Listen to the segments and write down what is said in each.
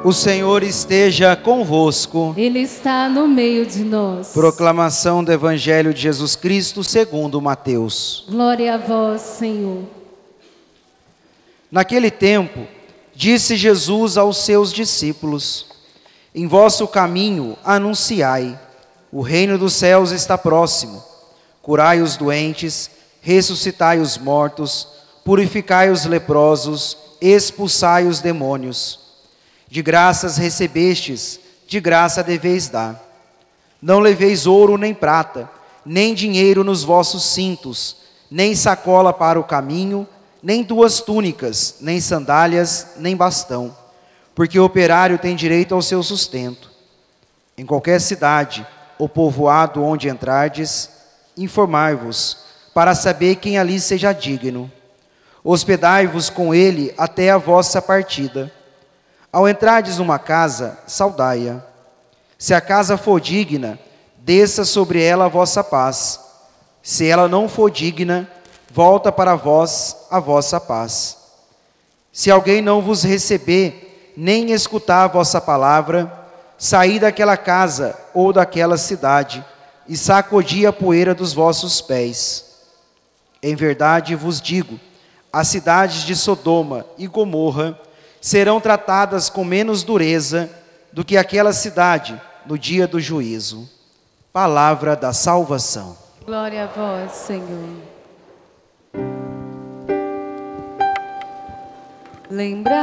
O Senhor esteja convosco. Ele está no meio de nós. Proclamação do Evangelho de Jesus Cristo segundo Mateus. Glória a vós, Senhor. Naquele tempo, disse Jesus aos seus discípulos: em vosso caminho anunciai, o reino dos céus está próximo. Curai os doentes, ressuscitai os mortos, purificai os leprosos, expulsai os demônios. De graças recebestes, de graça deveis dar. Não leveis ouro nem prata, nem dinheiro nos vossos cintos, nem sacola para o caminho, nem duas túnicas, nem sandálias, nem bastão, porque o operário tem direito ao seu sustento. Em qualquer cidade ou povoado onde entrardes, informai-vos, para saber quem ali seja digno. Hospedai-vos com ele até a vossa partida. Ao entrardes numa casa, saudai-a. Se a casa for digna, desça sobre ela a vossa paz. Se ela não for digna, volta para vós a vossa paz. Se alguém não vos receber, nem escutar a vossa palavra, saí daquela casa ou daquela cidade, e sacudi a poeira dos vossos pés. Em verdade vos digo, as cidades de Sodoma e Gomorra serão tratadas com menos dureza do que aquela cidade no dia do juízo. Palavra da salvação. Glória a vós, Senhor. Lembrai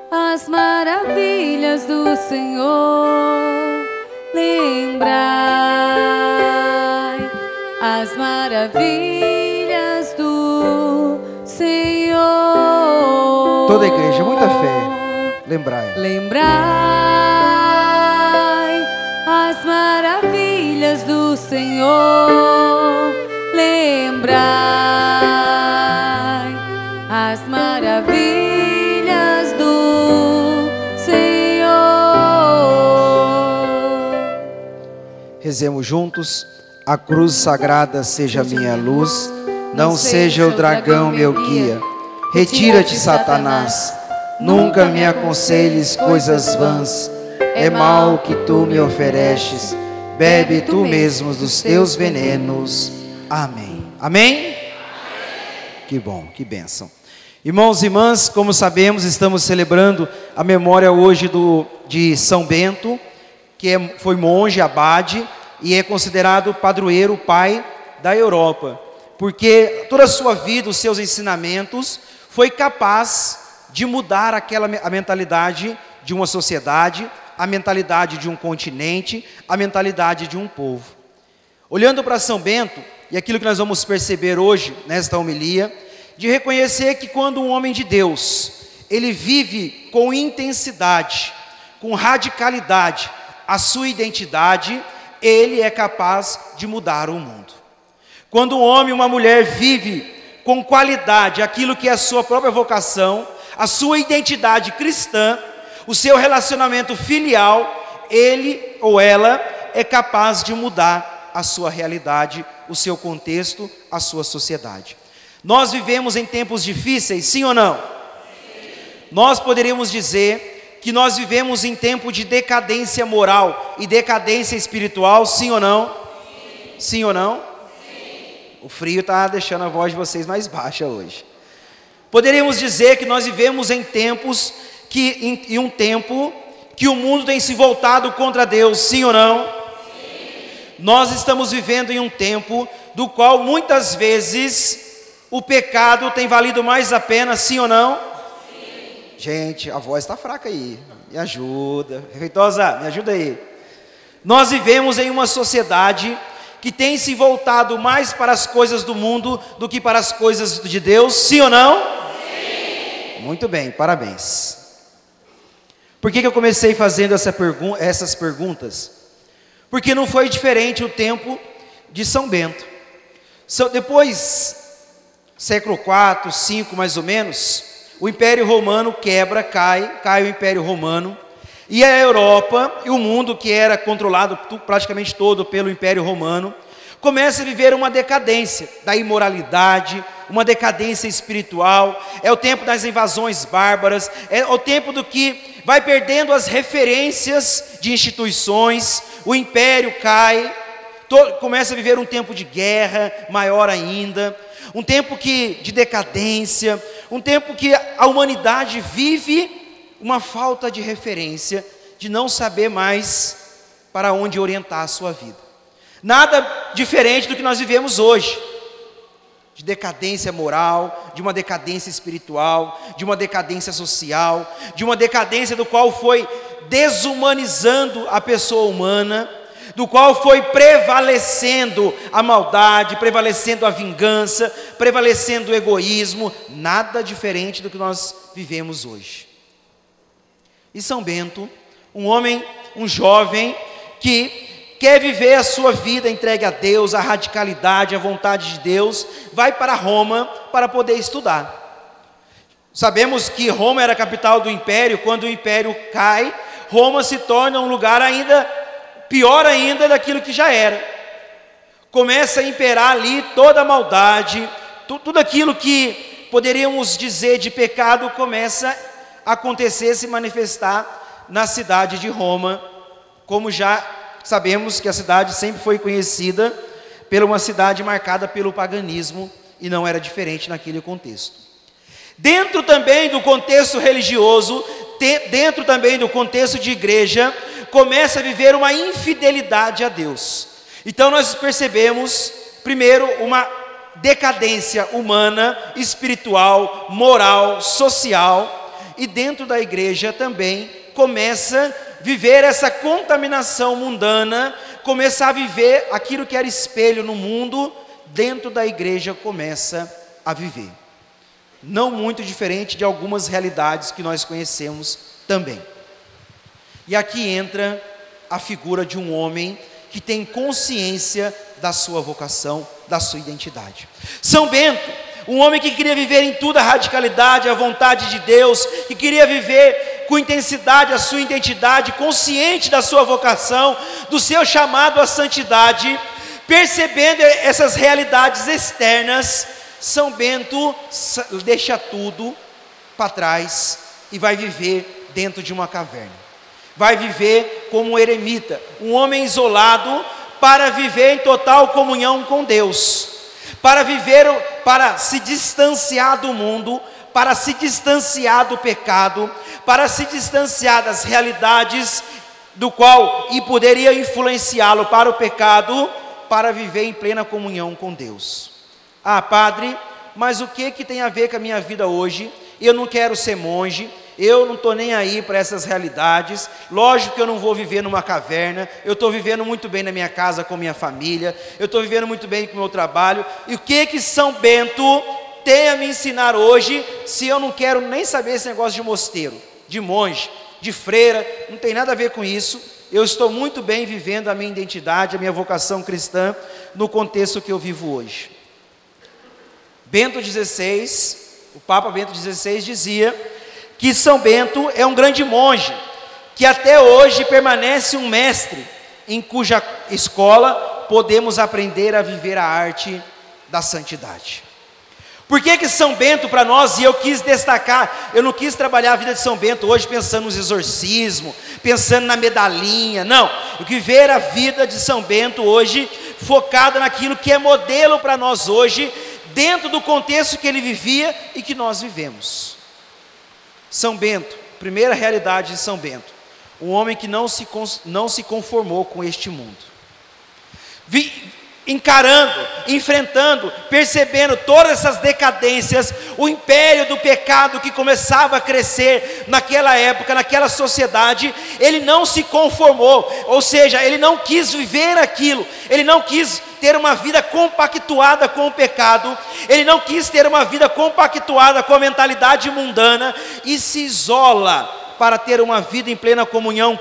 as maravilhas do Senhor. Lembrai as maravilhas do Senhor. Toda a igreja, muita fé. Lembrai. Lembrai as maravilhas do Senhor. Lembrai as maravilhas do Senhor. Rezemos juntos. A cruz sagrada seja minha luz, não seja o dragão meu guia. Retira-te, Satanás, nunca me aconselhes coisas vãs. É mal que tu me ofereces, bebe tu mesmo dos teus venenos. Amém. Amém? Que bom, que bênção. Irmãos e irmãs, como sabemos, estamos celebrando a memória hoje de São Bento, que foi monge, abade, e é considerado padroeiro, pai da Europa, porque toda a sua vida, os seus ensinamentos, foi capaz de mudar a mentalidade de uma sociedade, a mentalidade de um continente, a mentalidade de um povo. Olhando para São Bento, e aquilo que nós vamos perceber hoje, nesta homilia, de reconhecer que quando um homem de Deus, ele vive com intensidade, com radicalidade, a sua identidade, ele é capaz de mudar o mundo. Quando um homem e uma mulher vive com qualidade aquilo que é a sua própria vocação, a sua identidade cristã, o seu relacionamento filial, ele ou ela é capaz de mudar a sua realidade, o seu contexto, a sua sociedade. Nós vivemos em tempos difíceis, sim ou não? Sim. Nós poderíamos dizer que nós vivemos em tempo de decadência moral e decadência espiritual, sim ou não? Sim, sim ou não? Sim. O frio está deixando a voz de vocês mais baixa hoje. Poderíamos dizer que nós vivemos em tempos em um tempo que o mundo tem se voltado contra Deus, sim ou não? Sim. Nós estamos vivendo em um tempo do qual muitas vezes o pecado tem valido mais a pena, sim ou não? Gente, a voz está fraca aí, me ajuda. Refeitosa, me ajuda aí. Nós vivemos em uma sociedade que tem se voltado mais para as coisas do mundo do que para as coisas de Deus, sim ou não? Sim. Muito bem, parabéns. Por que eu comecei fazendo essas perguntas? Porque não foi diferente o tempo de São Bento. Depois, século IV, V mais ou menos, o Império Romano quebra, cai o Império Romano, e a Europa e o mundo, que era controlado praticamente todo pelo Império Romano, começa a viver uma decadência da imoralidade, uma decadência espiritual, é o tempo das invasões bárbaras, é o tempo do que vai perdendo as referências de instituições, o império cai, começa a viver um tempo de guerra maior ainda, um tempo de decadência, um tempo que a humanidade vive uma falta de referência, de não saber mais para onde orientar a sua vida. Nada diferente do que nós vivemos hoje, de decadência moral, de uma decadência espiritual, de uma decadência social, de uma decadência do qual foi desumanizando a pessoa humana, do qual foi prevalecendo a maldade, prevalecendo a vingança, prevalecendo o egoísmo. Nada diferente do que nós vivemos hoje. E São Bento, um jovem que quer viver a sua vida entregue a Deus, a radicalidade, a vontade de Deus, vai para Roma para poder estudar. Sabemos que Roma era a capital do império. Quando o império cai, Roma se torna um lugar ainda pior ainda daquilo que já era. Começa a imperar ali toda a maldade, tudo aquilo que poderíamos dizer de pecado começa a acontecer, se manifestar na cidade de Roma, como já sabemos que a cidade sempre foi conhecida por uma cidade marcada pelo paganismo, e não era diferente naquele contexto. Dentro também do contexto religioso, dentro também do contexto de igreja, começa a viver uma infidelidade a Deus. Então nós percebemos, primeiro, uma decadência humana, espiritual, moral, social, e dentro da igreja também começa a viver essa contaminação mundana, começar a viver aquilo que era espelho no mundo, dentro da igreja começa a viver. Não muito diferente de algumas realidades que nós conhecemos também. E aqui entra a figura de um homem que tem consciência da sua vocação, da sua identidade. São Bento, um homem que queria viver em tudo a radicalidade, a vontade de Deus, que queria viver com intensidade a sua identidade, consciente da sua vocação, do seu chamado à santidade, percebendo essas realidades externas, São Bento deixa tudo para trás e vai viver dentro de uma caverna. Vai viver como um eremita, um homem isolado, para viver em total comunhão com Deus, para se distanciar do mundo, para se distanciar do pecado, para se distanciar das realidades do qual e poderia influenciá-lo para o pecado, para viver em plena comunhão com Deus. Ah, padre, mas o que tem a ver com a minha vida hoje? Eu não quero ser monge, eu não estou nem aí para essas realidades. Lógico que eu não vou viver numa caverna, eu estou vivendo muito bem na minha casa com minha família, eu estou vivendo muito bem com o meu trabalho. E o que São Bento tem a me ensinar hoje, se eu não quero nem saber esse negócio de mosteiro, de monge, de freira? Não tem nada a ver com isso. Eu estou muito bem vivendo a minha identidade, a minha vocação cristã, no contexto que eu vivo hoje. Bento XVI, o Papa Bento XVI dizia que São Bento é um grande monge, que até hoje permanece um mestre, em cuja escola podemos aprender a viver a arte da santidade. Por que São Bento para nós, e eu quis destacar, eu não quis trabalhar a vida de São Bento hoje pensando nos exorcismos, pensando na medalhinha, não, eu quis ver a vida de São Bento hoje, focada naquilo que é modelo para nós hoje, dentro do contexto que ele vivia e que nós vivemos. São Bento, primeira realidade de São Bento, um homem que não se conformou com este mundo, encarando, enfrentando, percebendo todas essas decadências, o império do pecado que começava a crescer naquela época, naquela sociedade. Ele não se conformou, ou seja, ele não quis viver aquilo, ele não quis ter uma vida compactuada com o pecado, ele não quis ter uma vida compactuada com a mentalidade mundana, e se isola para ter uma vida em plena comunhão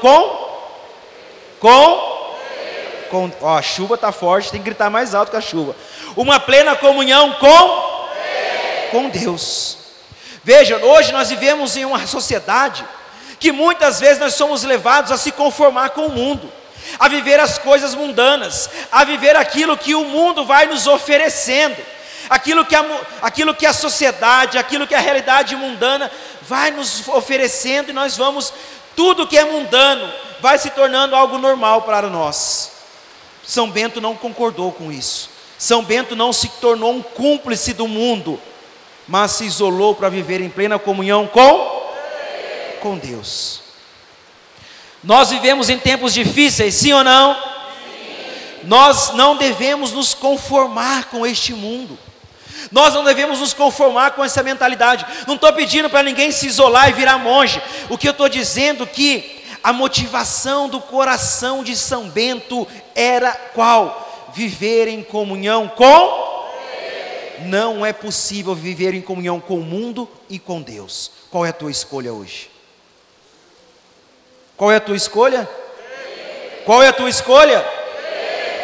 a chuva está forte, tem que gritar mais alto que a chuva. Uma plena comunhão com Deus. Veja, hoje nós vivemos em uma sociedade que muitas vezes nós somos levados a se conformar com o mundo, a viver as coisas mundanas, a viver aquilo que o mundo vai nos oferecendo, aquilo que a sociedade, aquilo que a realidade mundana vai nos oferecendo, e nós vamos, tudo que é mundano vai se tornando algo normal para nós. São Bento não concordou com isso. São Bento não se tornou um cúmplice do mundo, mas se isolou para viver em plena comunhão com Deus. Nós vivemos em tempos difíceis, sim ou não? Sim. Nós não devemos nos conformar com este mundo. Nós não devemos nos conformar com essa mentalidade. Não estou pedindo para ninguém se isolar e virar monge. O que eu estou dizendo é que a motivação do coração de São Bento era qual? Viver em comunhão com Deus. Não é possível viver em comunhão com o mundo e com Deus. Qual é a tua escolha hoje? Qual é a tua escolha? Qual é a tua escolha?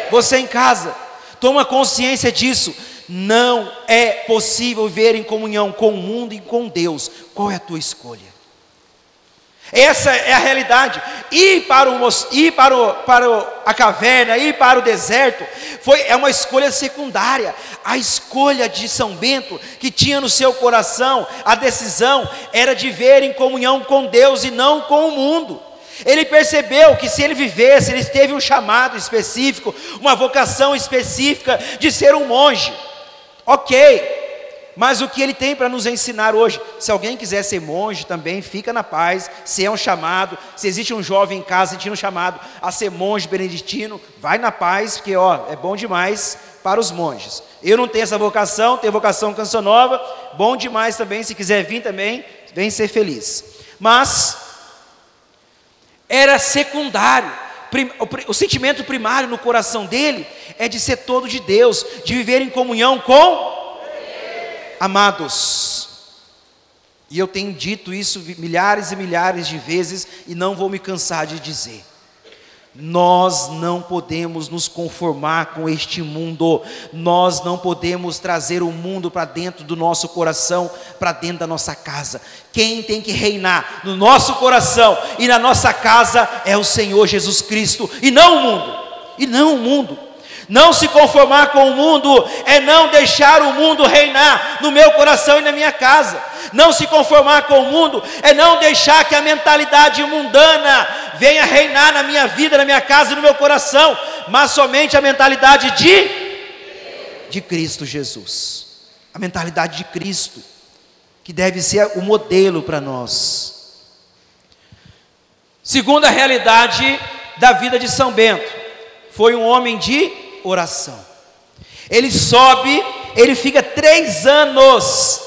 Você em casa, toma consciência disso. Não é possível viver em comunhão com o mundo e com Deus. Qual é a tua escolha? Essa é a realidade. Ir para a caverna, ir para o deserto, é uma escolha secundária. A escolha de São Bento, que tinha no seu coração, a decisão era de viver em comunhão com Deus e não com o mundo. Ele percebeu que se ele vivesse, ele teve um chamado específico, uma vocação específica de ser um monge. Ok, mas o que ele tem para nos ensinar hoje? Se alguém quiser ser monge também, fica na paz. Se é um chamado, se existe um jovem em casa sentindo um chamado a ser monge beneditino, vai na paz, porque é bom demais para os monges. Eu não tenho essa vocação, tenho vocação Canção Nova, bom demais também, se quiser vir também, vem ser feliz. Mas era secundário. O sentimento primário no coração dele é de ser todo de Deus, de viver em comunhão com amados. E eu tenho dito isso milhares e milhares de vezes e não vou me cansar de dizer. Nós não podemos nos conformar com este mundo. Nós não podemos trazer o mundo para dentro do nosso coração, para dentro da nossa casa. Quem tem que reinar no nosso coração e na nossa casa é o Senhor Jesus Cristo, e não o mundo. E não o mundo. Não se conformar com o mundo é não deixar o mundo reinar no meu coração e na minha casa. Não se conformar com o mundo é não deixar que a mentalidade mundana venha reinar na minha vida, na minha casa e no meu coração, mas somente a mentalidade de Cristo Jesus. A mentalidade de Cristo, que deve ser o modelo para nós. Segunda realidade da vida de São Bento, foi um homem de oração. Ele sobe, ele fica 3 anos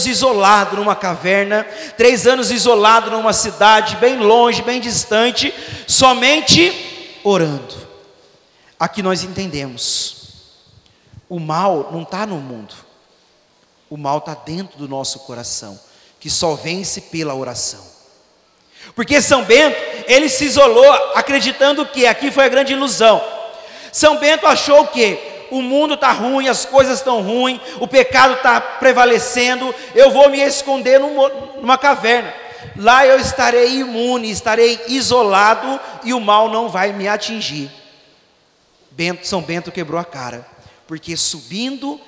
isolado numa caverna, 3 anos isolado numa cidade bem longe, bem distante, somente orando. Aqui nós entendemos, o mal não está no mundo, o mal está dentro do nosso coração, que só vence pela oração. Porque São Bento, ele se isolou acreditando que, aqui foi a grande ilusão, São Bento achou que o mundo está ruim, as coisas estão ruins, o pecado está prevalecendo, eu vou me esconder numa caverna, lá eu estarei imune, estarei isolado e o mal não vai me atingir. São Bento quebrou a cara, porque subindo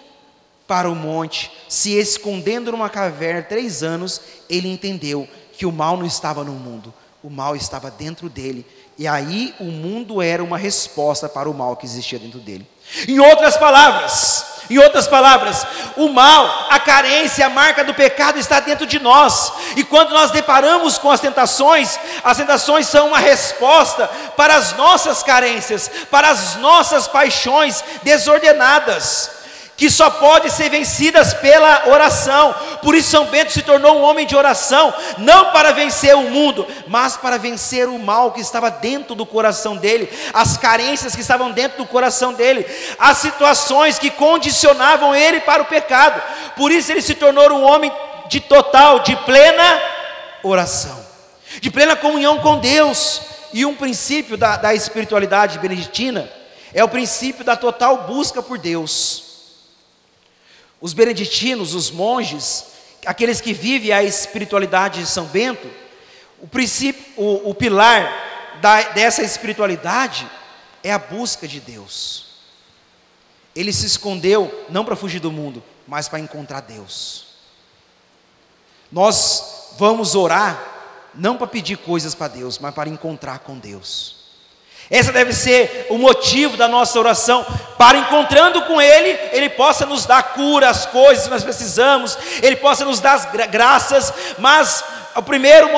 para o monte, se escondendo numa caverna 3 anos, ele entendeu que o mal não estava no mundo, o mal estava dentro dele. E aí o mundo era uma resposta para o mal que existia dentro dele. Em outras palavras, o mal, a carência, a marca do pecado está dentro de nós. E quando nós deparamos com as tentações são uma resposta para as nossas carências, para as nossas paixões desordenadas, que só podem ser vencidas pela oração. Por isso São Bento se tornou um homem de oração, não para vencer o mundo, mas para vencer o mal que estava dentro do coração dele, as carências que estavam dentro do coração dele, as situações que condicionavam ele para o pecado. Por isso ele se tornou um homem de plena oração, de plena comunhão com Deus. E um princípio da espiritualidade beneditina é o princípio da total busca por Deus. Os beneditinos, os monges, aqueles que vivem a espiritualidade de São Bento, o pilar dessa espiritualidade é a busca de Deus. Ele se escondeu não para fugir do mundo, mas para encontrar Deus. Nós vamos orar não para pedir coisas para Deus, mas para encontrar com Deus. Esse deve ser o motivo da nossa oração, para encontrando com Ele, Ele possa nos dar cura, as coisas que nós precisamos, Ele possa nos dar graças, mas o primeiro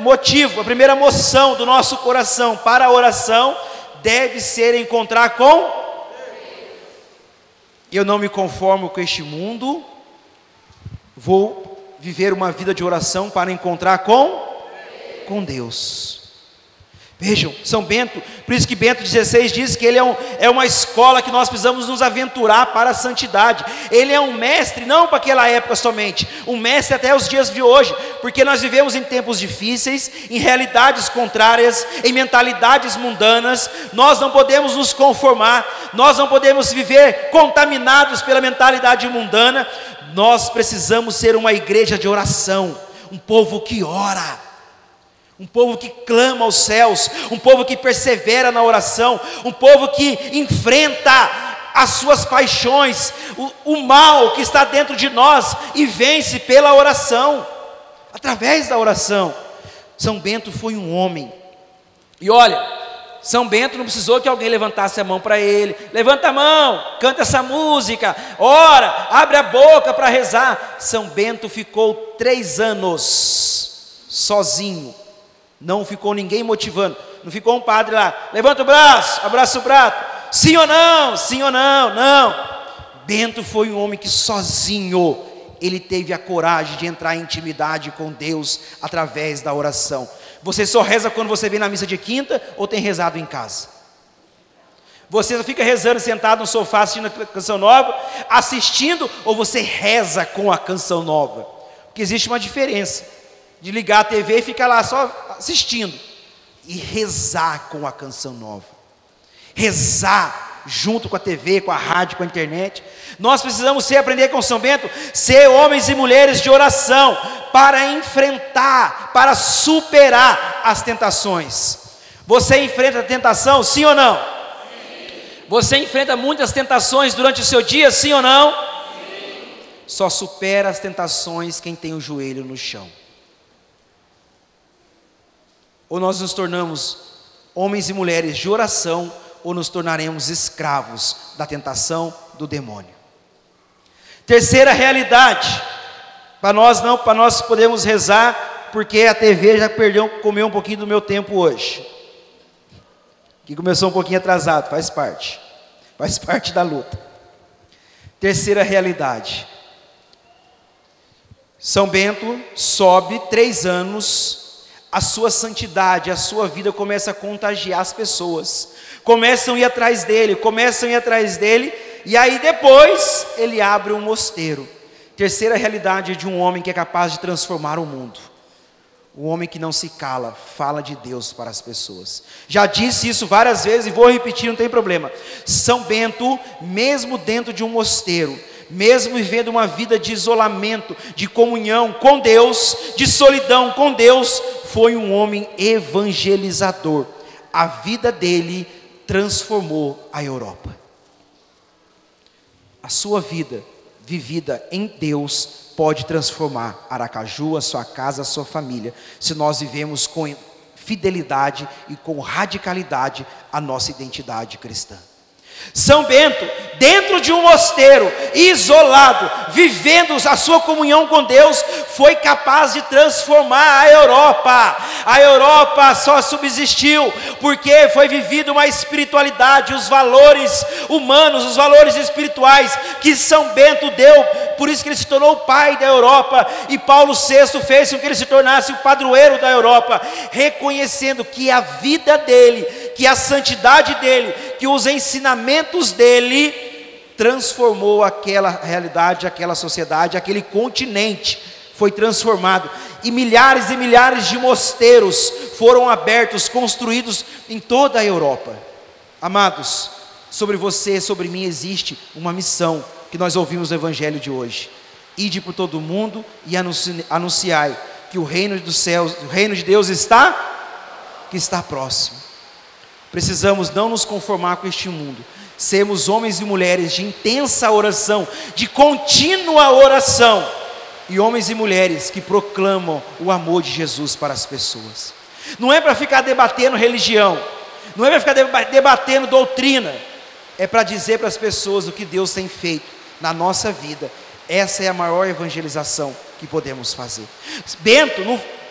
motivo, a primeira moção do nosso coração para a oração, deve ser encontrar com. Eu não me conformo com este mundo, vou viver uma vida de oração para encontrar com Deus. Vejam, São Bento, por isso que Bento XVI diz que ele é uma escola que nós precisamos nos aventurar para a santidade. Ele é um mestre, não para aquela época somente, um mestre até os dias de hoje, porque nós vivemos em tempos difíceis, em realidades contrárias, em mentalidades mundanas. Nós não podemos nos conformar, nós não podemos viver contaminados pela mentalidade mundana. Nós precisamos ser uma igreja de oração, um povo que ora, um povo que clama aos céus, um povo que persevera na oração, um povo que enfrenta as suas paixões, o mal que está dentro de nós e vence pela oração, através da oração. São Bento foi um homem, e olha, São Bento não precisou que alguém levantasse a mão para ele. Levanta a mão, canta essa música, ora, abre a boca para rezar. São Bento ficou 3 anos sozinho. Não ficou ninguém motivando, não ficou um padre lá, levanta o braço, abraça o braço, sim ou não, não. Bento foi um homem que sozinho, ele teve a coragem de entrar em intimidade com Deus, através da oração. Você só reza quando você vem na missa de quinta, ou tem rezado em casa? Você só fica rezando sentado no sofá, assistindo a canção nova, assistindo, ou você reza com a canção nova? Porque existe uma diferença de ligar a TV e ficar lá só assistindo, e rezar com a canção nova, rezar junto com a TV, com a rádio, com a internet. Nós precisamos aprender com São Bento, ser homens e mulheres de oração, para enfrentar, para superar as tentações. Você enfrenta a tentação, sim ou não? Sim. Você enfrenta muitas tentações durante o seu dia, sim ou não? Sim. Só supera as tentações quem tem o joelho no chão. Ou nós nos tornamos homens e mulheres de oração, ou nos tornaremos escravos da tentação do demônio. Terceira realidade, para nós podemos rezar, porque a TV já comeu um pouquinho do meu tempo hoje, que começou um pouquinho atrasado, faz parte da luta. Terceira realidade, São Bento sobe 3 anos, a sua santidade, a sua vida começa a contagiar as pessoas, começam a ir atrás dele, e aí depois ele abre um mosteiro. Terceira realidade de um homem que é capaz de transformar o mundo, um homem que não se cala, fala de Deus para as pessoas. Já disse isso várias vezes e vou repetir, não tem problema. São Bento, mesmo dentro de um mosteiro, mesmo vivendo uma vida de isolamento, de comunhão com Deus, de solidão com Deus, foi um homem evangelizador. A vida dele transformou a Europa. A sua vida vivida em Deus pode transformar Aracaju, a sua casa, a sua família, se nós vivemos com fidelidade e com radicalidade a nossa identidade cristã. São Bento, dentro de um mosteiro, isolado, vivendo a sua comunhão com Deus, foi capaz de transformar a Europa. A Europa só subsistiu porque foi vivida uma espiritualidade, os valores humanos, os valores espirituais que São Bento deu. Por isso que ele se tornou o pai da Europa, e Paulo VI fez com que ele se tornasse o padroeiro da Europa, reconhecendo que a vida dele, que a santidade dele, que os ensinamentos dele transformou aquela realidade, aquela sociedade, aquele continente foi transformado, e milhares de mosteiros foram abertos, construídos em toda a Europa. Amados, sobre você, sobre mim existe uma missão que nós ouvimos no Evangelho de hoje: ide por todo o mundo e anunciai que o reino dos céus, o reino de Deus está próximo. Precisamos não nos conformar com este mundo, sermos homens e mulheres de intensa oração, de contínua oração, e homens e mulheres que proclamam o amor de Jesus para as pessoas. Não é para ficar debatendo religião, não é para ficar debatendo doutrina, é para dizer para as pessoas o que Deus tem feito na nossa vida. Essa é a maior evangelização que podemos fazer.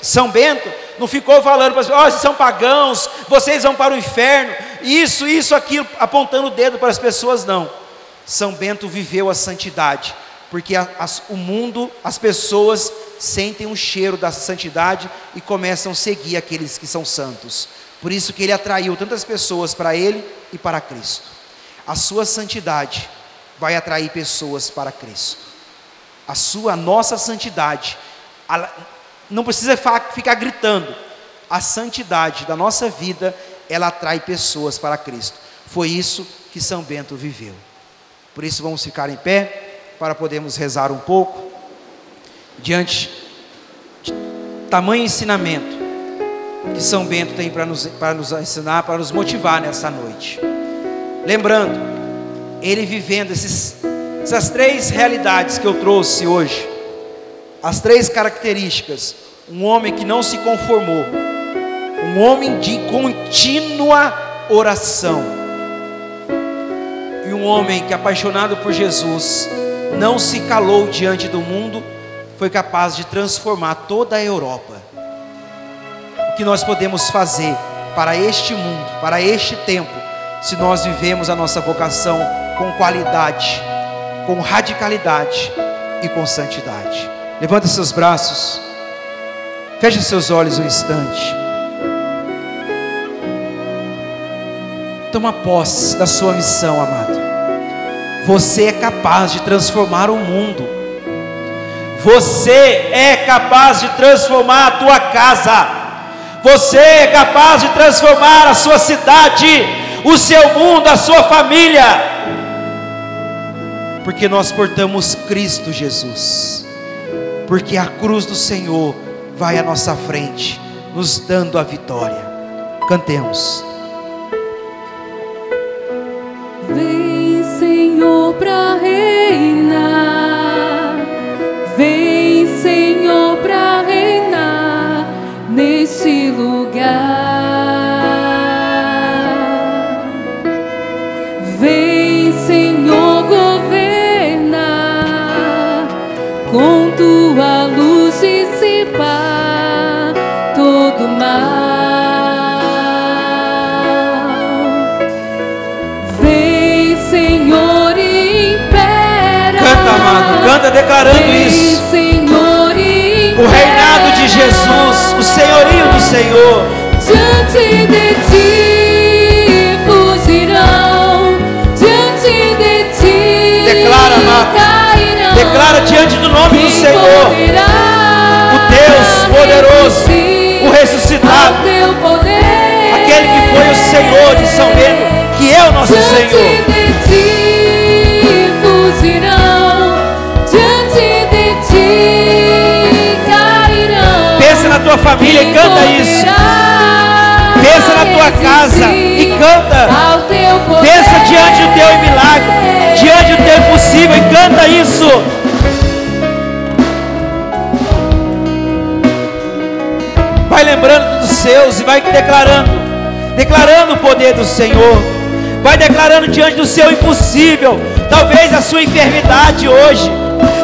São Bento não ficou falando para as pessoas: vocês são pagãos, vocês vão para o inferno, isso, aquilo, apontando o dedo para as pessoas. Não. São Bento viveu a santidade, porque o mundo, as pessoas sentem o cheiro da santidade e começam a seguir aqueles que são santos. Por isso que ele atraiu tantas pessoas para ele e para Cristo. A sua santidade vai atrair pessoas para Cristo. A nossa santidade, não precisa ficar gritando. A santidade da nossa vida, ela atrai pessoas para Cristo. Foi isso que São Bento viveu. Por isso vamos ficar em pé, para podermos rezar um pouco, diante de tamanho ensinamento que São Bento tem para nos ensinar, para nos motivar nessa noite. Lembrando, ele vivendo essas três realidades que eu trouxe hoje, as três características: um homem que não se conformou, um homem de contínua oração, e um homem que, apaixonado por Jesus, não se calou diante do mundo, foi capaz de transformar toda a Europa. O que nós podemos fazer para este mundo, para este tempo, se nós vivemos a nossa vocação com qualidade, com radicalidade e com santidade? Levanta seus braços, feche seus olhos um instante, toma posse da sua missão, amado. Você é capaz de transformar o mundo. Você é capaz de transformar a tua casa. Você é capaz de transformar a sua cidade, o seu mundo, a sua família. Porque nós portamos Cristo Jesus. Porque a cruz do Senhor vai à nossa frente, nos dando a vitória. Cantemos. Vem, Senhor, para reinar. Vem, Senhor, para reinar neste lugar. Vem, Senhor, governar, com tua luz dissipar todo mal. Canta declarando isso. Senhor, o reinado de Jesus, o senhorio do Senhor. Diante de ti fugirão, diante de ti declara, amado, cairão, declara diante do nome do Senhor, o Deus poderoso, o ressuscitado, aquele que foi o Senhor de São Bento, que é o nosso Senhor. Pensa na tua família e canta isso. Pensa na tua casa e canta. Pensa diante do teu milagre, diante do teu impossível e canta isso. Vai lembrando dos seus e vai declarando o poder do Senhor. Vai declarando diante do seu impossível. Talvez a sua enfermidade hoje,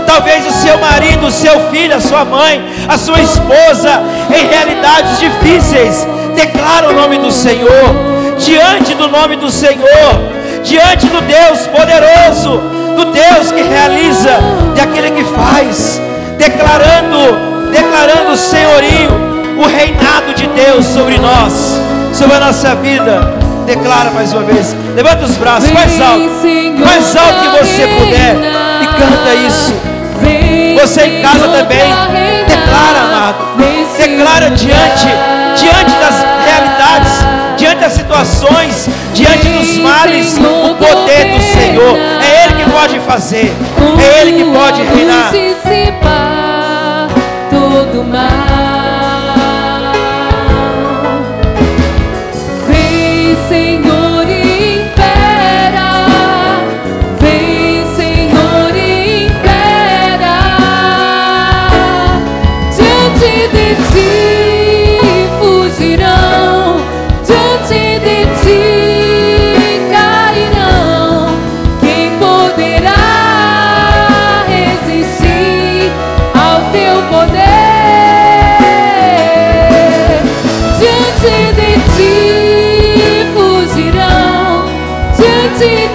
talvez o seu marido, o seu filho, a sua mãe, a sua esposa, em realidades difíceis. Declara o nome do Senhor, diante do nome do Senhor, diante do Deus poderoso, do Deus que realiza, daquele que faz, declarando o senhorio, o reinado de Deus sobre nós, sobre a nossa vida. Declara mais uma vez, levanta os braços mais alto que você puder e canta isso. Você em casa também, declara, amado, declara diante das realidades, diante das situações, diante dos males, o poder do Senhor. É Ele que pode fazer, é Ele que pode reinar. Todo mal. Vem, Senhor, impera de ti fugirão, diante de ti cairão. Quem poderá resistir ao teu poder? Diante de ti fugirão, diante de